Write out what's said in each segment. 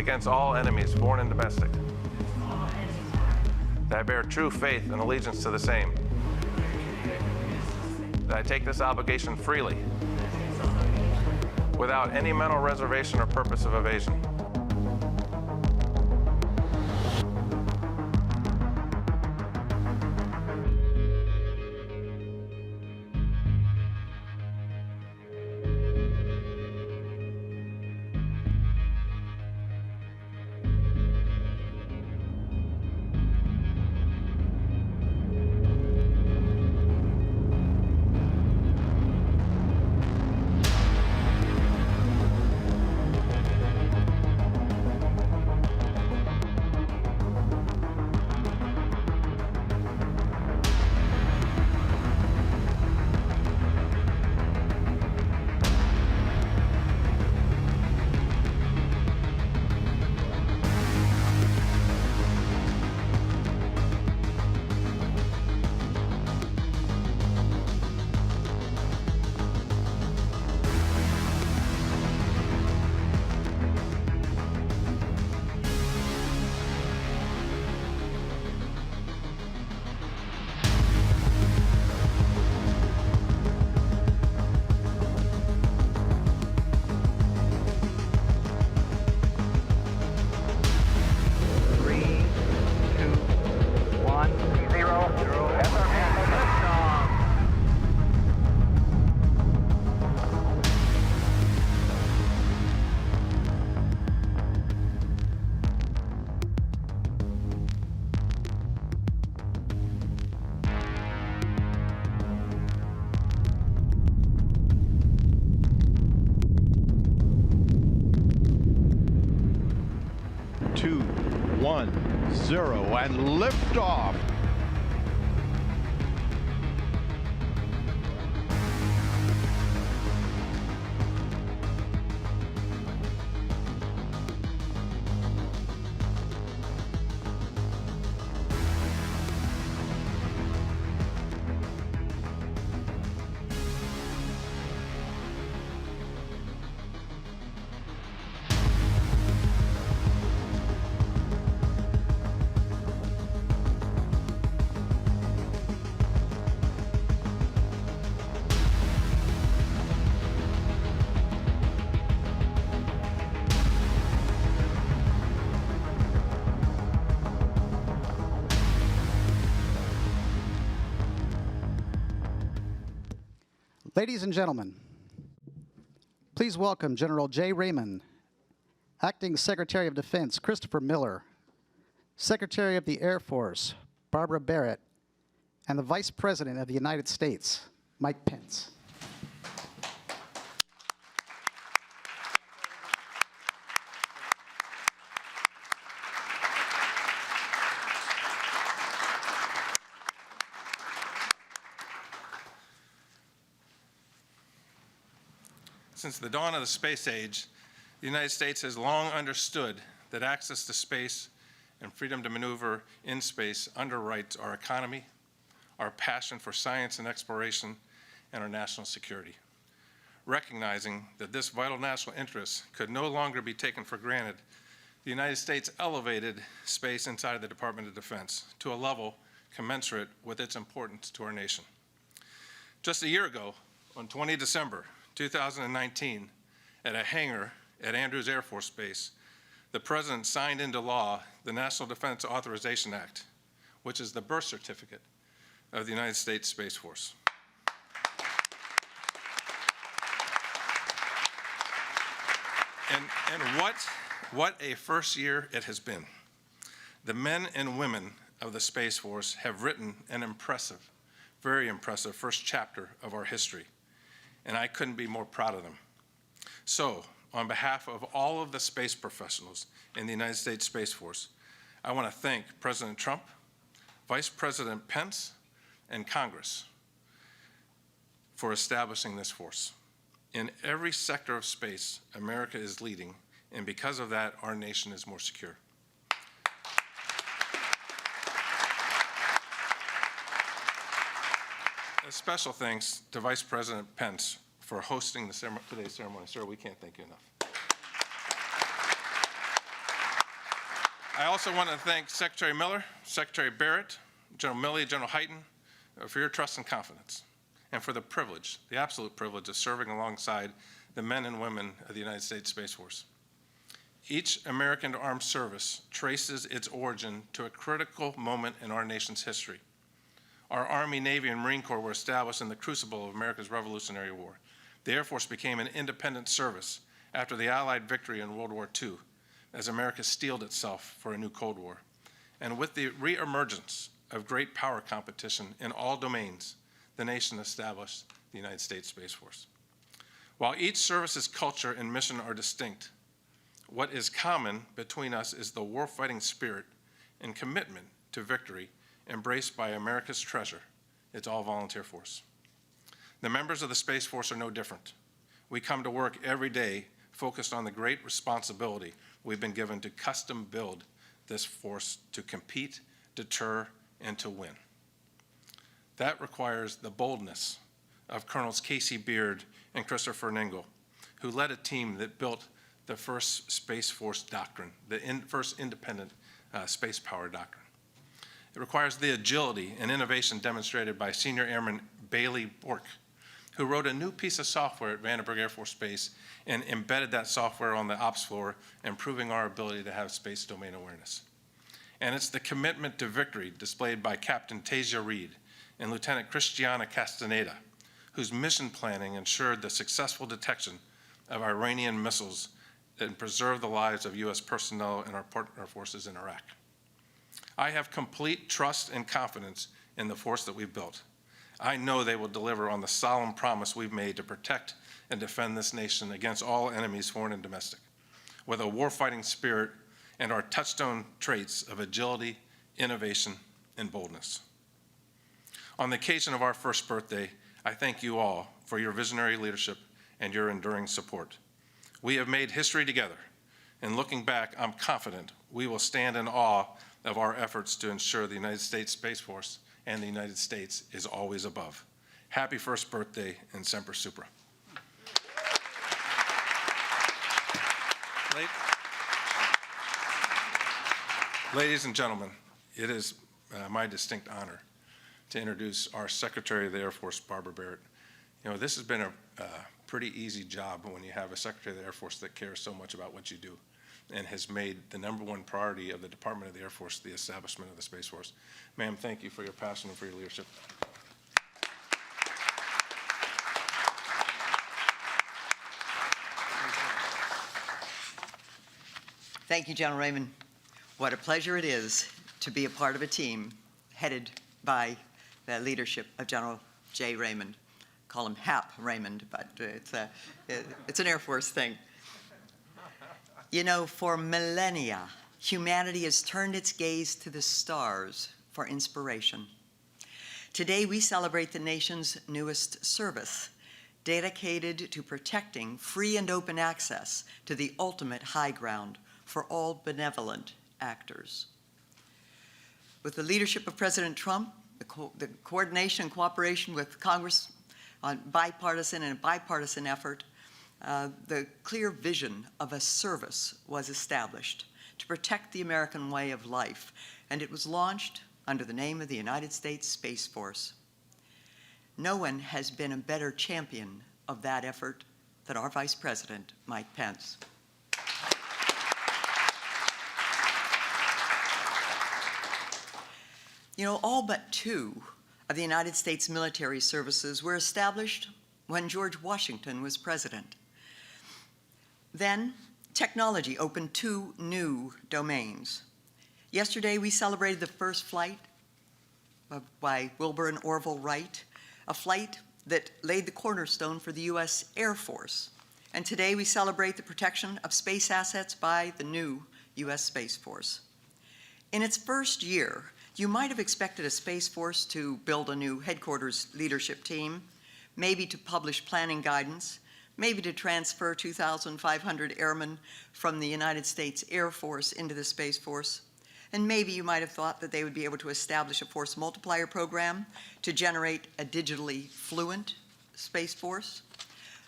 against all enemies, foreign and domestic, that I bear true faith and allegiance to the same, that I take this obligation freely, without any mental reservation or purpose of evasion. Two, 1, 0, and liftoff. Ladies and gentlemen, please welcome General J. Raymond, Acting Secretary of Defense Christopher Miller, Secretary of the Air Force Barbara Barrett, and the Vice President of the United States, Mike Pence. Since the dawn of the space age, the United States has long understood that access to space and freedom to maneuver in space underwrites our economy, our passion for science and exploration, and our national security. Recognizing that this vital national interest could no longer be taken for granted, the United States elevated space inside of the Department of Defense to a level commensurate with its importance to our nation. Just a year ago, on 20 December 2019, at a hangar at Andrews Air Force Base, the President signed into law the National Defense Authorization Act, which is the birth certificate of the United States Space Force. And what a first year it has been. The men and women of the Space Force have written an impressive, very impressive first chapter of our history, and I couldn't be more proud of them. So, on behalf of all of the space professionals in the United States Space Force, I want to thank President Trump, Vice President Pence, and Congress for establishing this force. In every sector of space, America is leading, and because of that, our nation is more secure. A special thanks to Vice President Pence for hosting today's ceremony. Sir, we can't thank you enough. I also want to thank Secretary Miller, Secretary Barrett, General Milley, General Hyten, for your trust and confidence, and for the privilege, the absolute privilege of serving alongside the men and women of the United States Space Force. Each American armed service traces its origin to a critical moment in our nation's history. Our Army, Navy, and Marine Corps were established in the crucible of America's Revolutionary War. The Air Force became an independent service after the Allied victory in World War II, as America steeled itself for a new Cold War. And with the reemergence of great power competition in all domains, the nation established the United States Space Force. While each service's culture and mission are distinct, what is common between us is the warfighting spirit and commitment to victory embraced by America's treasure, its all-volunteer force. The members of the Space Force are no different. We come to work every day focused on the great responsibility we've been given to custom build this force to compete, deter, and to win. That requires the boldness of Colonels Casey Beard and Christopher Ningle, who led a team that built the first Space Force doctrine, the first independent space power doctrine. It requires the agility and innovation demonstrated by Senior Airman Bailey Bork, who wrote a new piece of software at Vandenberg Air Force Base and embedded that software on the ops floor, improving our ability to have space domain awareness. And it's the commitment to victory displayed by Captain Tasia Reed and Lieutenant Christiana Castaneda, whose mission planning ensured the successful detection of Iranian missiles and preserved the lives of U.S. personnel and our partner forces in Iraq. I have complete trust and confidence in the force that we've built. I know they will deliver on the solemn promise we've made to protect and defend this nation against all enemies, foreign and domestic, with a warfighting spirit and our touchstone traits of agility, innovation, and boldness. On the occasion of our first birthday, I thank you all for your visionary leadership and your enduring support. We have made history together, and looking back, I'm confident we will stand in awe of our efforts to ensure the United States Space Force and the United States is always above. Happy first birthday and Semper Supra. Ladies and gentlemen, it is my distinct honor to introduce our Secretary of the Air Force, Barbara Barrett. You know, this has been a pretty easy job when you have a Secretary of the Air Force that cares so much about what you do and has made the #1 priority of the Department of the Air Force the establishment of the Space Force. Ma'am, thank you for your passion and for your leadership. Thank you, General Raymond. What a pleasure it is to be a part of a team headed by the leadership of General J. Raymond. Call him Hap Raymond, but it's an Air Force thing. You know, for millennia, humanity has turned its gaze to the stars for inspiration. Today, we celebrate the nation's newest service, dedicated to protecting free and open access to the ultimate high ground for all benevolent actors. With the leadership of President Trump, the coordination and cooperation with Congress on bipartisan effort, the clear vision of a service was established to protect the American way of life, and it was launched under the name of the United States Space Force. No one has been a better champion of that effort than our Vice President, Mike Pence. You know, all but 2 of the United States military services were established when George Washington was president. Then, technology opened 2 new domains. Yesterday, we celebrated the first flight by Wilbur and Orville Wright, a flight that laid the cornerstone for the U.S. Air Force. And today, we celebrate the protection of space assets by the new U.S. Space Force. In its first year, you might have expected a Space Force to build a new headquarters leadership team, maybe to publish planning guidance, maybe to transfer 2,500 airmen from the United States Air Force into the Space Force, and maybe you might have thought that they would be able to establish a force multiplier program to generate a digitally fluent Space Force.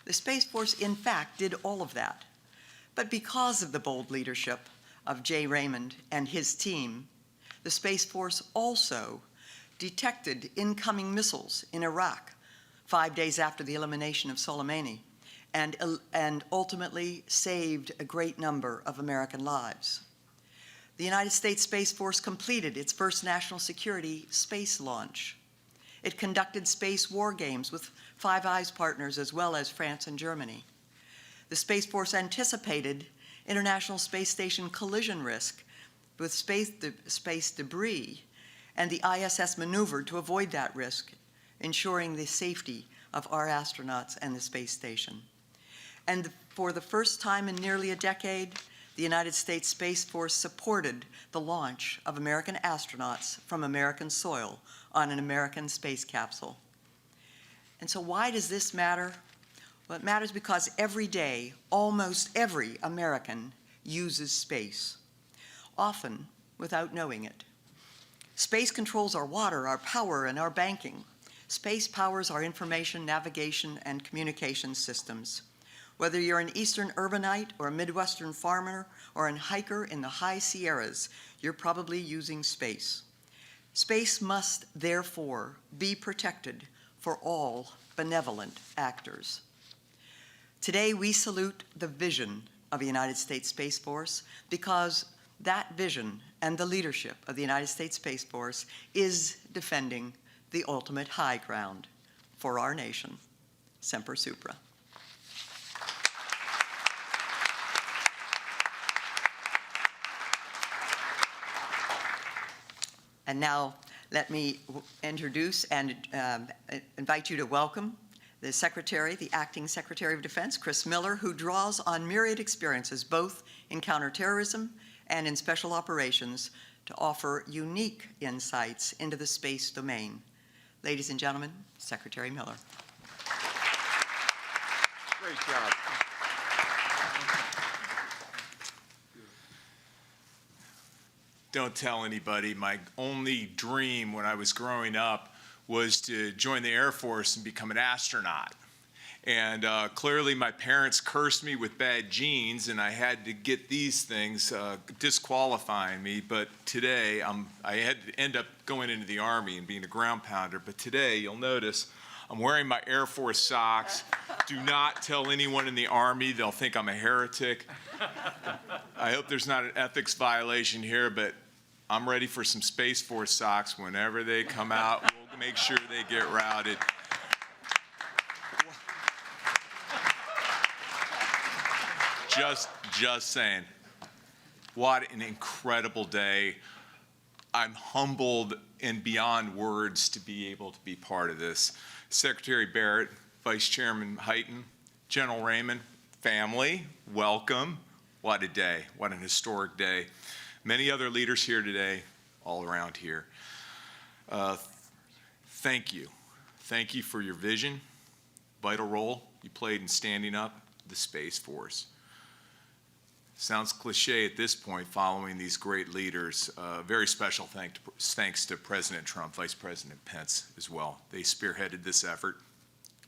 The Space Force, in fact, did all of that. But because of the bold leadership of Jay Raymond and his team, the Space Force also detected incoming missiles in Iraq 5 days after the elimination of Soleimani, and ultimately saved a great number of American lives. The United States Space Force completed its first national security space launch. It conducted space war games with Five Eyes partners as well as France and Germany. The Space Force anticipated International Space Station collision risk with space debris, and the ISS maneuvered to avoid that risk, ensuring the safety of our astronauts and the space station. And for the first time in nearly a decade, the United States Space Force supported the launch of American astronauts from American soil on an American space capsule. And so why does this matter? Well, it matters because every day, almost every American uses space, often without knowing it. Space controls our water, our power, and our banking. Space powers our information, navigation, and communication systems. Whether you're an Eastern urbanite or a Midwestern farmer or a hiker in the high Sierras, you're probably using space. Space must, therefore, be protected for all benevolent actors. Today, we salute the vision of the United States Space Force because that vision and the leadership of the United States Space Force is defending the ultimate high ground for our nation. Semper Supra. And now, let me introduce and invite you to welcome the Secretary, the Acting Secretary of Defense, Chris Miller, who draws on myriad experiences both in counterterrorism and in special operations to offer unique insights into the space domain. Ladies and gentlemen, Secretary Miller. Great job. Don't tell anybody. My only dream when I was growing up was to join the Air Force and become an astronaut. And clearly my parents cursed me with bad genes, and I had to get these things disqualifying me. But today, I had to end up going into the Army and being a ground pounder. But today, you'll notice, I'm wearing my Air Force socks. Do not tell anyone in the Army. They'll think I'm a heretic. I hope there's not an ethics violation here, but I'm ready for some Space Force socks whenever they come out. We'll make sure they get routed. Just saying. What an incredible day. I'm humbled and beyond words to be able to be part of this. Secretary Barrett, Vice Chairman Hyten, General Raymond, family, welcome. What a day. What an historic day. Many other leaders here today, all around here. Thank you. Thank you for your vision, vital role you played in standing up the Space Force. Sounds cliche at this point, following these great leaders. Very special thanks to President Trump, Vice President Pence as well. They spearheaded this effort,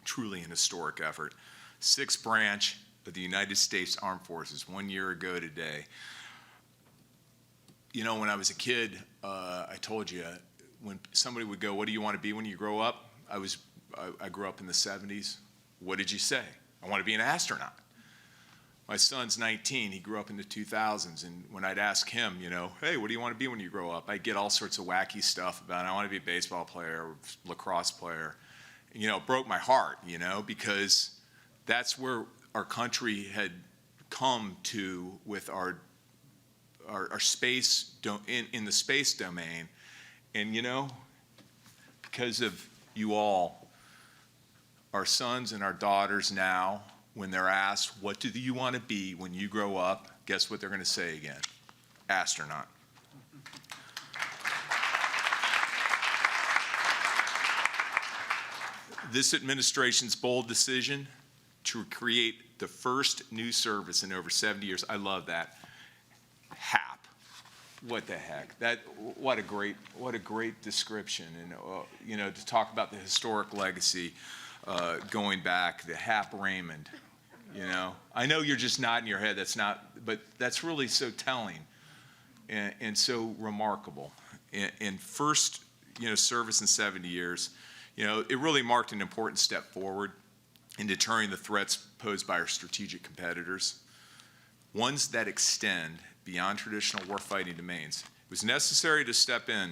truly an historic effort. Sixth branch of the United States Armed Forces, 1 year ago today. You know, when I was a kid, I told you, when somebody would go, what do you want to be when you grow up? I grew up in the 70s. What did you say? I want to be an astronaut. My son's 19, he grew up in the 2000s, and when I'd ask him, you know, hey, what do you want to be when you grow up? I'd get all sorts of wacky stuff about, I want to be a baseball player or lacrosse player. You know, it broke my heart, you know, because that's where our country had come to with our space, in the space domain. And you know, because of you all, our sons and our daughters now, when they're asked, what do you want to be when you grow up? Guess what they're going to say again? Astronaut. This administration's bold decision to create the first new service in over 70 years, I love that. HAP. What the heck? What a great description. And you know, to talk about the historic legacy going back, the HAP Raymond. You know, I know you're just nodding your head. But that's really so telling and so remarkable. In first, service in 70 years, it really marked an important step forward in deterring the threats posed by our strategic competitors, ones that extend beyond traditional warfighting domains. It was necessary to step in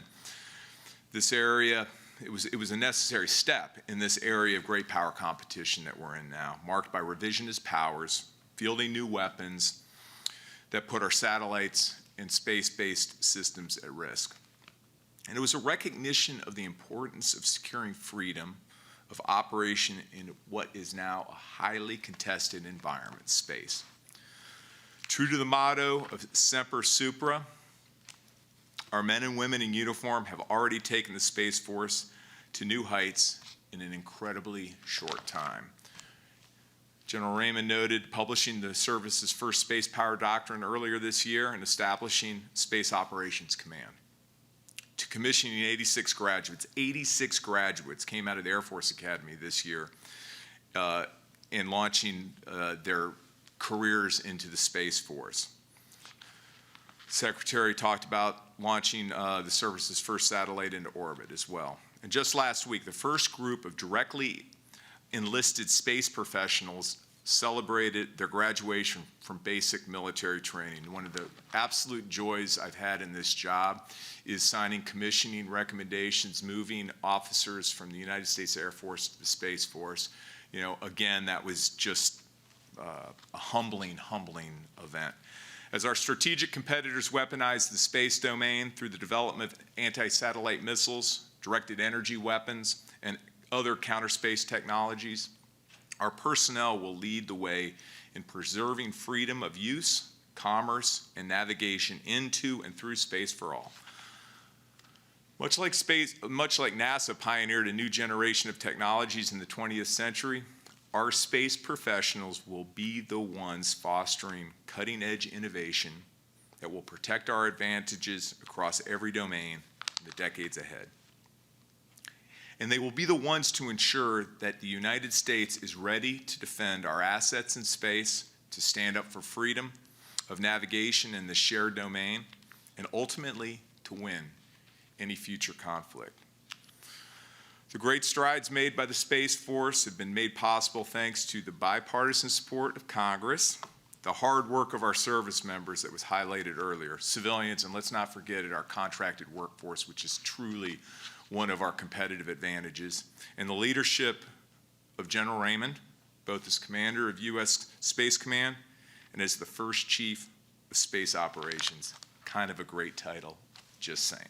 this area. It was a necessary step in this area of great power competition that we're in now, marked by revisionist powers, fielding new weapons that put our satellites and space-based systems at risk. And it was a recognition of the importance of securing freedom of operation in what is now a highly contested environment, space. True to the motto of Semper Supra, our men and women in uniform have already taken the Space Force to new heights in an incredibly short time. General Raymond noted publishing the service's first space power doctrine earlier this year and establishing Space Operations Command. To commissioning 86 graduates. 86 graduates came out of the Air Force Academy this year in launching their careers into the Space Force. Secretary talked about launching the service's first satellite into orbit as well. And just last week, the first group of directly enlisted space professionals celebrated their graduation from basic military training. One of the absolute joys I've had in this job is signing commissioning recommendations, moving officers from the United States Air Force to the Space Force. Again, that was just a humbling event. As our strategic competitors weaponize the space domain through the development of anti-satellite missiles, directed energy weapons, and other counter-space technologies, our personnel will lead the way in preserving freedom of use, commerce, and navigation into and through space for all. Much like NASA pioneered a new generation of technologies in the 20th century, our space professionals will be the ones fostering cutting-edge innovation that will protect our advantages across every domain in the decades ahead. And they will be the ones to ensure that the United States is ready to defend our assets in space, to stand up for freedom of navigation in the shared domain, and ultimately to win any future conflict. The great strides made by the Space Force have been made possible thanks to the bipartisan support of Congress, the hard work of our service members that was highlighted earlier, civilians, and let's not forget it, our contracted workforce, which is truly one of our competitive advantages, and the leadership of General Raymond, both as commander of U.S. Space Command and as the first chief of space operations. Kind of a great title, just saying.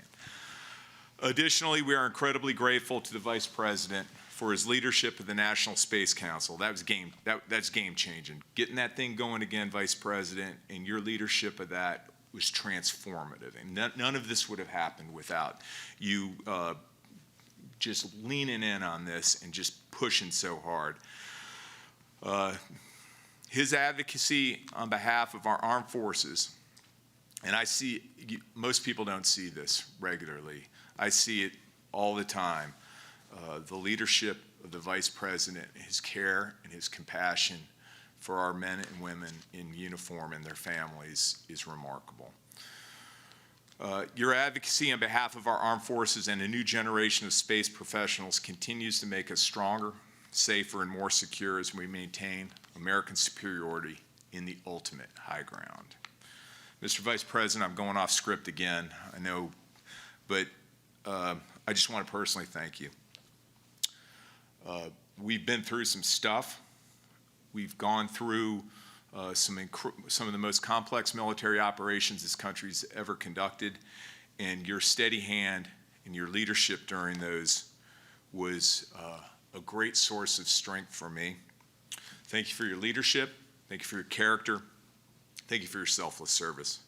Additionally, we are incredibly grateful to the Vice President for his leadership of the National Space Council. That's game-changing. Getting that thing going again, Vice President, and your leadership of that was transformative. And none of this would have happened without you just leaning in on this and just pushing so hard. His advocacy on behalf of our armed forces, and I see, most people don't see this regularly. I see it all the time. The leadership of the Vice President, his care and his compassion for our men and women in uniform and their families is remarkable. Your advocacy on behalf of our armed forces and a new generation of space professionals continues to make us stronger, safer, and more secure as we maintain American superiority in the ultimate high ground. Mr. Vice President, I'm going off script again, I know, but I just want to personally thank you. We've been through some stuff. We've gone through some of the most complex military operations this country's ever conducted, and your steady hand and your leadership during those was a great source of strength for me. Thank you for your leadership. Thank you for your character. Thank you for your selfless service.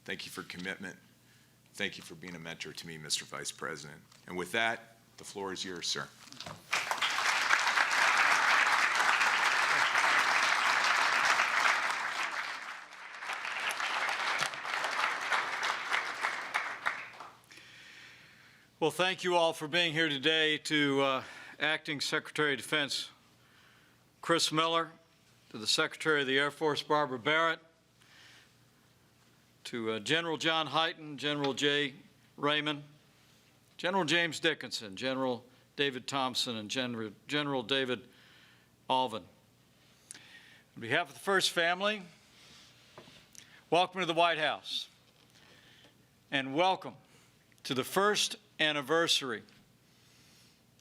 Thank you for commitment. Thank you for being a mentor to me, Mr. Vice President. And with that, the floor is yours, sir. Well, thank you all for being here today. To Acting Secretary of Defense Chris Miller, to the Secretary of the Air Force Barbara Barrett, to General John Hyten, General J. Raymond, General James Dickinson, General David Thompson, and General David Alvin. On behalf of the First Family, welcome to the White House, and welcome to the first anniversary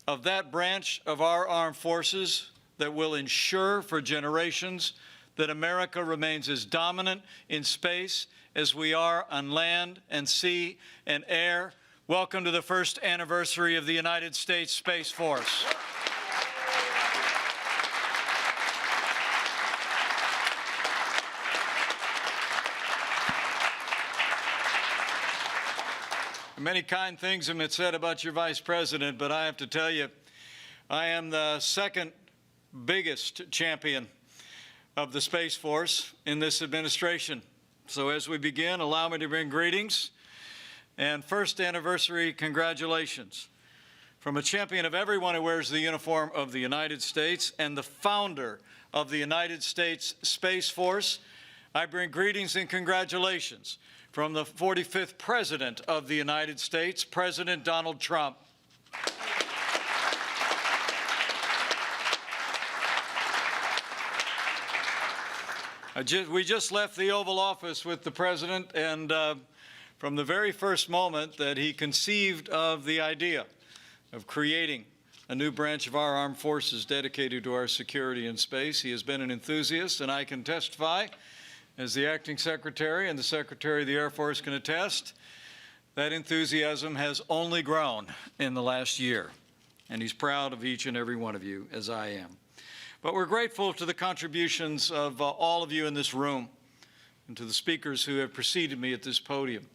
of that branch of our armed forces that will ensure for generations that America remains as dominant in space as we are on land and sea and air. Welcome to the first anniversary of the United States Space Force. Many kind things have been said about your Vice President, but I have to tell you, I am the second biggest champion of the Space Force in this administration. So as we begin, allow me to bring greetings and first anniversary congratulations from a champion of everyone who wears the uniform of the United States and the founder of the United States Space Force. I bring greetings and congratulations from the 45th President of the United States, President Donald Trump. We just left the Oval Office with the President, and from the very first moment that he conceived of the idea of creating a new branch of our armed forces dedicated to our security in space, he has been an enthusiast, and I can testify, as the Acting Secretary and the Secretary of the Air Force can attest, that enthusiasm has only grown in the last year, and he's proud of each and every one of you, as I am. But we're grateful to the contributions of all of you in this room and to the speakers who have preceded me at this podium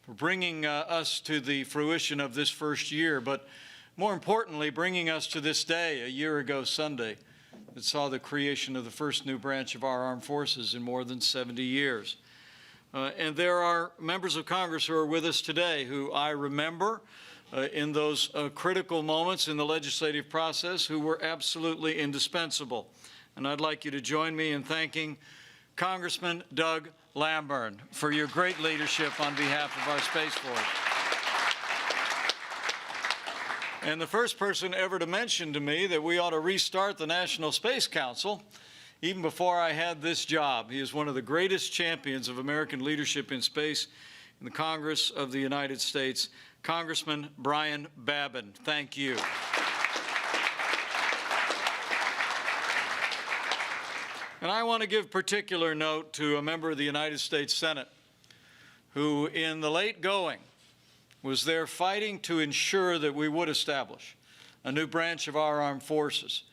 for bringing us to the fruition of this first year, but more importantly, bringing us to this day, a year ago Sunday, that saw the creation of the first new branch of our armed forces in more than 70 years. And there are members of Congress who are with us today who I remember in those critical moments in the legislative process who were absolutely indispensable. And I'd like you to join me in thanking Congressman Doug Lamburn for your great leadership on behalf of our Space Force. And the first person ever to mention to me that we ought to restart the National Space Council, even before I had this job. He is one of the greatest champions of American leadership in space in the Congress of the United States, Congressman Brian Babin. Thank you. And I want to give particular note to a member of the United States Senate who, in the late going, was there fighting to ensure that we would establish a new branch of our armed forces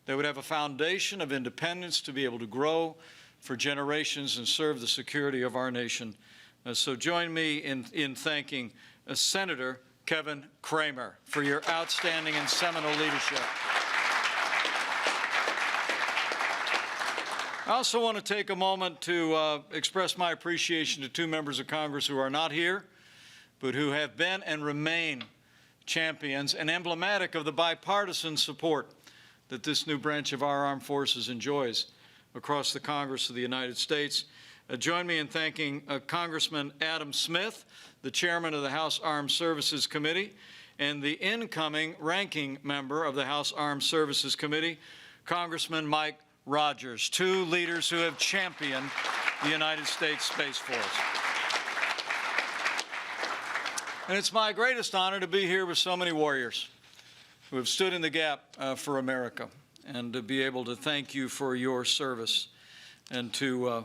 that would have a foundation of independence to be able to grow for generations and serve the security of our nation. So join me in thanking Senator Kevin Cramer for your outstanding and seminal leadership. I also want to take a moment to express my appreciation to two members of Congress who are not here, but who have been and remain champions and emblematic of the bipartisan support that this new branch of our armed forces enjoys across the Congress of the United States. Join me in thanking Congressman Adam Smith, the chairman of the House Armed Services Committee, and the incoming ranking member of the House Armed Services Committee, Congressman Mike Rogers, two leaders who have championed the United States Space Force. And it's my greatest honor to be here with so many warriors who have stood in the gap for America, and to be able to thank you for your service, and to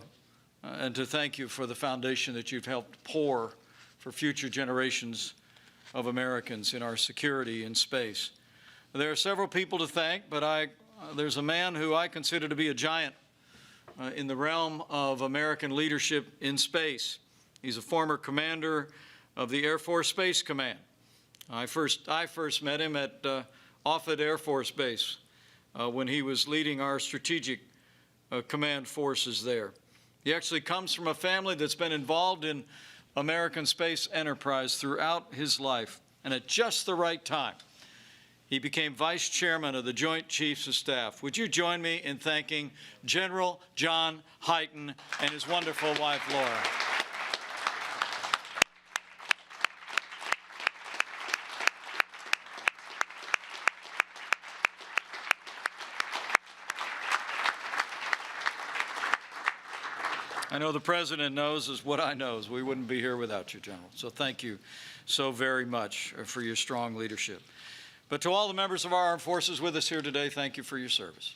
thank you for the foundation that you've helped pour for future generations of Americans in our security in space. There are several people to thank, but there's a man who I consider to be a giant in the realm of American leadership in space. He's a former commander of the Air Force Space Command. I first met him at Offutt Air Force Base when he was leading our strategic command forces there. He actually comes from a family that's been involved in American space enterprise throughout his life, and at just the right time, he became vice chairman of the Joint Chiefs of Staff. Would you join me in thanking General John Hyten and his wonderful wife, Laura? I know the President knows is what I know is we wouldn't be here without you, General. So thank you so very much for your strong leadership. But to all the members of our armed forces with us here today, thank you for your service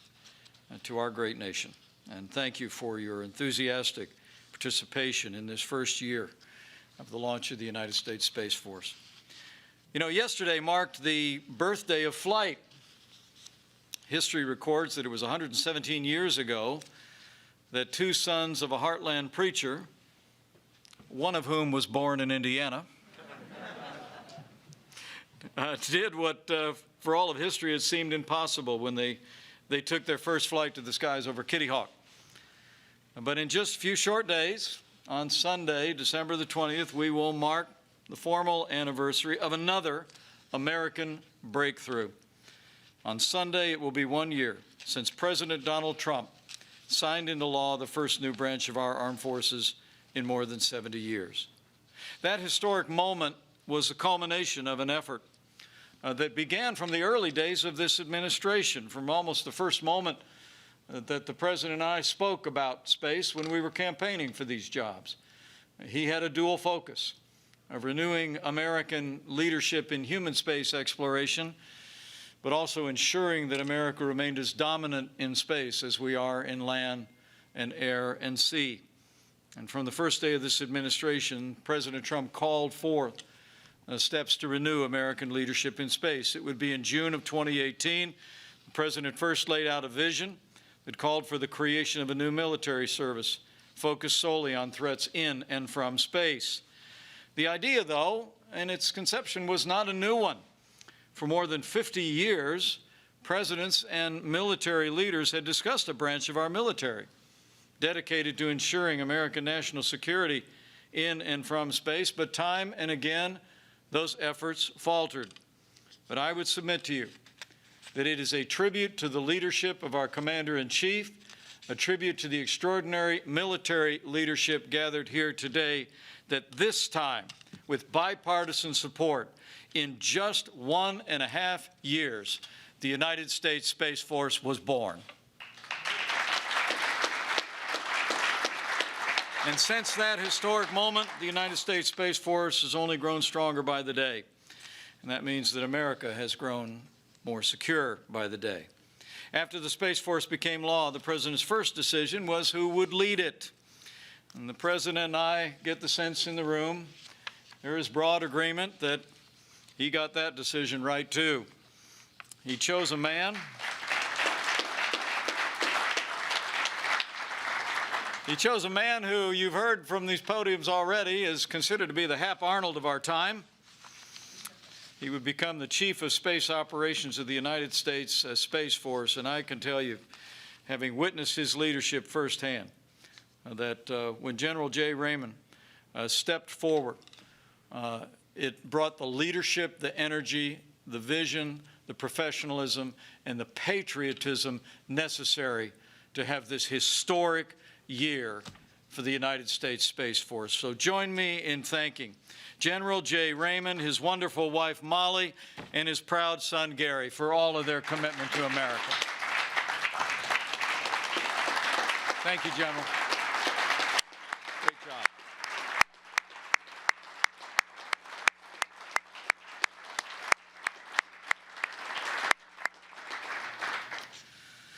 to our great nation. And thank you for your enthusiastic participation in this first year of the launch of the United States Space Force. You know, yesterday marked the birthday of flight. History records that it was 117 years ago that two sons of a heartland preacher, one of whom was born in Indiana, did what for all of history had seemed impossible when they took their first flight to the skies over Kitty Hawk. But in just a few short days, on Sunday, December the 20th, we will mark the formal anniversary of another American breakthrough. On Sunday, it will be 1 year since President Donald Trump signed into law the first new branch of our armed forces in more than 70 years. That historic moment was the culmination of an effort that began from the early days of this administration, from almost the first moment that the President and I spoke about space when we were campaigning for these jobs. He had a dual focus of renewing American leadership in human space exploration, but also ensuring that America remained as dominant in space as we are in land and air and sea. And from the first day of this administration, President Trump called forth steps to renew American leadership in space. It would be in June of 2018, the President first laid out a vision that called for the creation of a new military service focused solely on threats in and from space. The idea, though, and its conception was not a new one. For more than 50 years, presidents and military leaders had discussed a branch of our military dedicated to ensuring American national security in and from space, but time and again, those efforts faltered. But I would submit to you that it is a tribute to the leadership of our Commander-in-Chief, a tribute to the extraordinary military leadership gathered here today, that this time, with bipartisan support, in just 1.5 years, the United States Space Force was born. And since that historic moment, the United States Space Force has only grown stronger by the day. And that means that America has grown more secure by the day. After the Space Force became law, the President's first decision was who would lead it. And the President and I get the sense in the room, there is broad agreement that he got that decision right, too. He chose a man. He chose a man who you've heard from these podiums already is considered to be the Hap Arnold of our time. He would become the Chief of Space Operations of the United States Space Force, and I can tell you, having witnessed his leadership firsthand, that when General J. Raymond stepped forward, it brought the leadership, the energy, the vision, the professionalism, and the patriotism necessary to have this historic year for the United States Space Force. So join me in thanking General J. Raymond, his wonderful wife Molly, and his proud son Gary for all of their commitment to America. Thank you, General. Great job.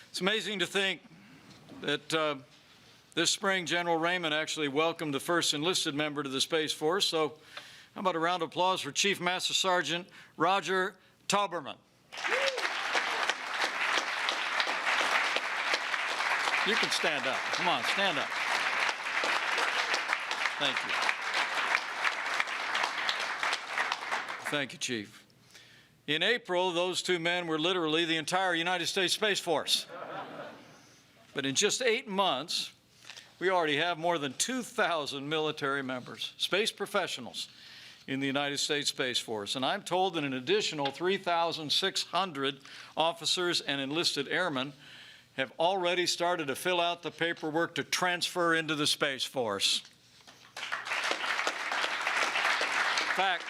It's amazing to think that this spring, General Raymond actually welcomed the first enlisted member to the Space Force. So how about a round of applause for Chief Master Sergeant Roger Tauberman. You can stand up. Come on, stand up. Thank you. Thank you, Chief. In April, those two men were literally the entire United States Space Force. But in just 8 months, we already have more than 2,000 military members, space professionals, in the United States Space Force. And I'm told that an additional 3,600 officers and enlisted airmen have already started to fill out the paperwork to transfer into the Space Force. In fact,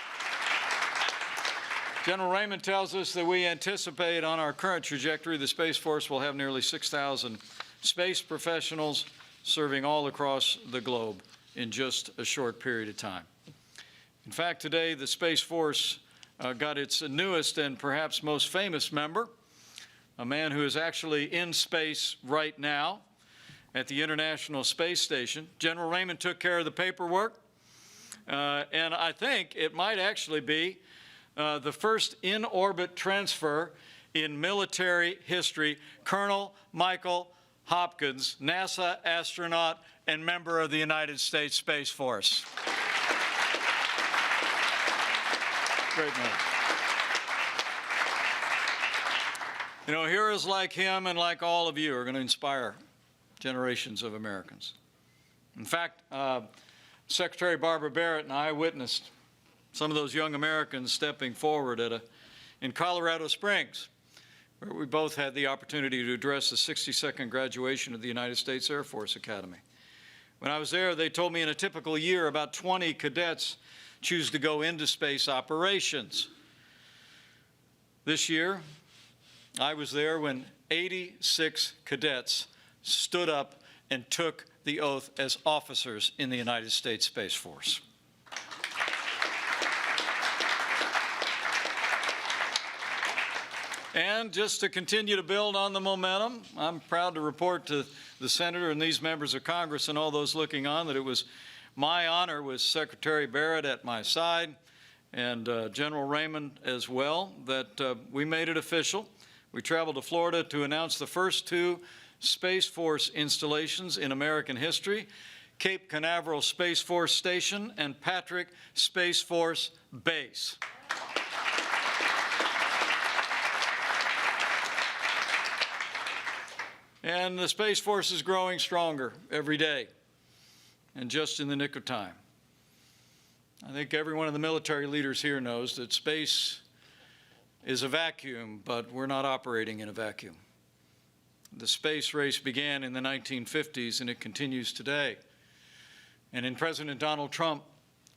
General Raymond tells us that we anticipate on our current trajectory the Space Force will have nearly 6,000 space professionals serving all across the globe in just a short period of time. In fact, today the Space Force got its newest and perhaps most famous member, a man who is actually in space right now at the International Space Station. General Raymond took care of the paperwork, and I think it might actually be the first in-orbit transfer in military history. Colonel Michael Hopkins, NASA astronaut and member of the United States Space Force. Great man. You know, heroes like him and like all of you are going to inspire generations of Americans. In fact, Secretary Barbara Barrett and I witnessed some of those young Americans stepping forward in Colorado Springs, where we both had the opportunity to address the 62nd graduation of the United States Air Force Academy. When I was there, they told me in a typical year, about 20 cadets choose to go into space operations. This year, I was there when 86 cadets stood up and took the oath as officers in the United States Space Force. And just to continue to build on the momentum, I'm proud to report to the Senator and these members of Congress and all those looking on that it was my honor, with Secretary Barrett at my side and General Raymond as well, that we made it official. We traveled to Florida to announce the first 2 Space Force installations in American history, Cape Canaveral Space Force Station and Patrick Space Force Base. And the Space Force is growing stronger every day, and just in the nick of time. I think every one of the military leaders here knows that space is a vacuum, but we're not operating in a vacuum. The space race began in the 1950s, and it continues today. And in President Donald Trump,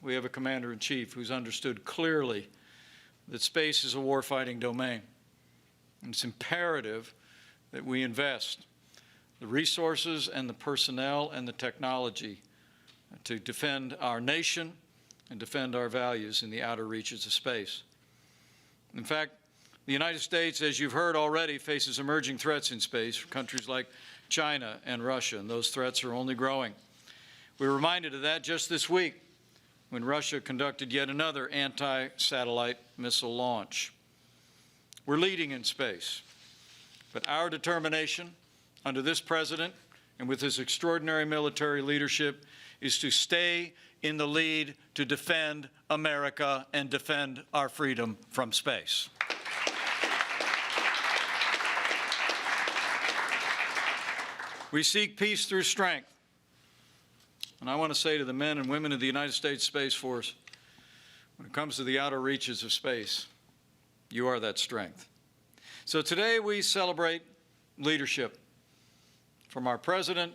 we have a commander-in-chief who's understood clearly that space is a warfighting domain. And it's imperative that we invest the resources and the personnel and the technology to defend our nation and defend our values in the outer reaches of space. In fact, the United States, as you've heard already, faces emerging threats in space from countries like China and Russia, and those threats are only growing. We were reminded of that just this week when Russia conducted yet another anti-satellite missile launch. We're leading in space, but our determination under this president and with his extraordinary military leadership is to stay in the lead to defend America and defend our freedom from space. We seek peace through strength. And I want to say to the men and women of the United States Space Force, when it comes to the outer reaches of space, you are that strength. So today we celebrate leadership, from our president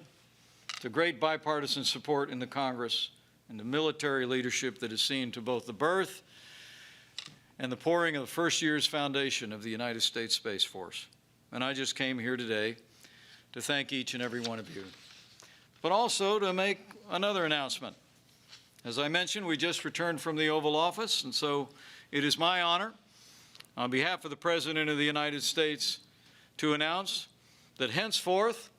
to great bipartisan support in the Congress and the military leadership that is seen to both the birth and the pouring of the first year's foundation of the United States Space Force. And I just came here today to thank each and every one of you, but also to make another announcement. As I mentioned, we just returned from the Oval Office, and so it is my honor, on behalf of the President of the United States, to announce that henceforth,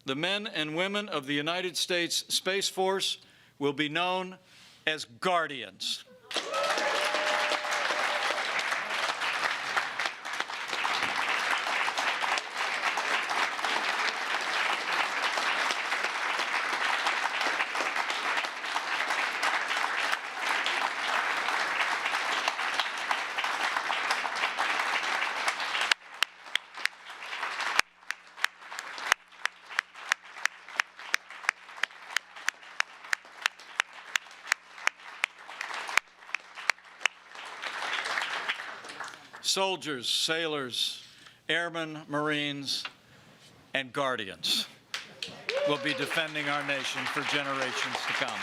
the men and women of the United States Space Force will be known as Guardians. Soldiers, sailors, airmen, Marines, and Guardians will be defending our nation for generations to come.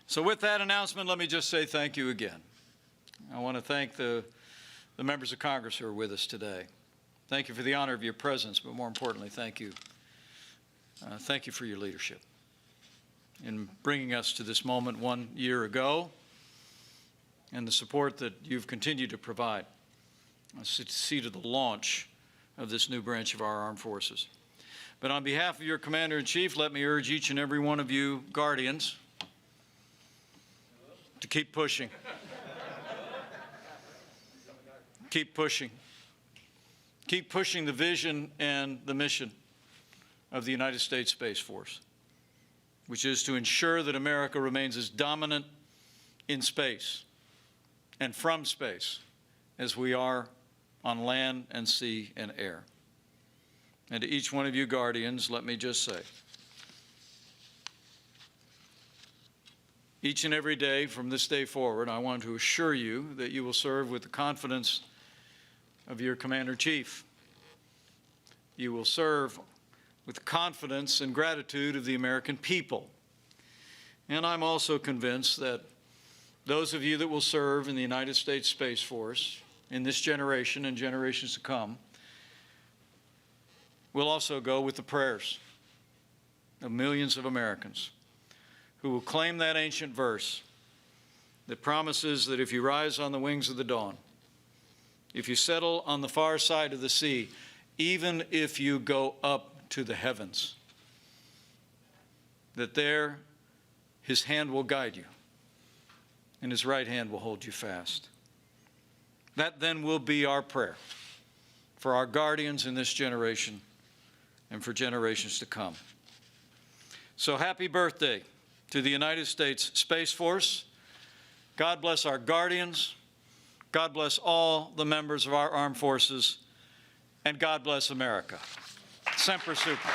So with that announcement, let me just say thank you again. I want to thank the members of Congress who are with us today. Thank you for the honor of your presence, but more importantly, thank you. Thank you for your leadership in bringing us to this moment 1 year ago, and the support that you've continued to provide to see to the launch of this new branch of our armed forces. But on behalf of your Commander-in-Chief, let me urge each and every one of you guardians to keep pushing. Keep pushing. Keep pushing the vision and the mission of the United States Space Force, which is to ensure that America remains as dominant in space and from space as we are on land and sea and air. And to each one of you guardians, let me just say, each and every day from this day forward, I want to assure you that you will serve with the confidence of your Commander-in-Chief. You will serve with the confidence and gratitude of the American people. And I'm also convinced that those of you that will serve in the United States Space Force in this generation and generations to come will also go with the prayers of millions of Americans who will claim that ancient verse that promises that if you rise on the wings of the dawn, if you settle on the far side of the sea, even if you go up to the heavens, that there his hand will guide you and his right hand will hold you fast. That then will be our prayer for our guardians in this generation and for generations to come. So happy birthday to the United States Space Force. God bless our guardians. God bless all the members of our armed forces. And God bless America. Semper Super.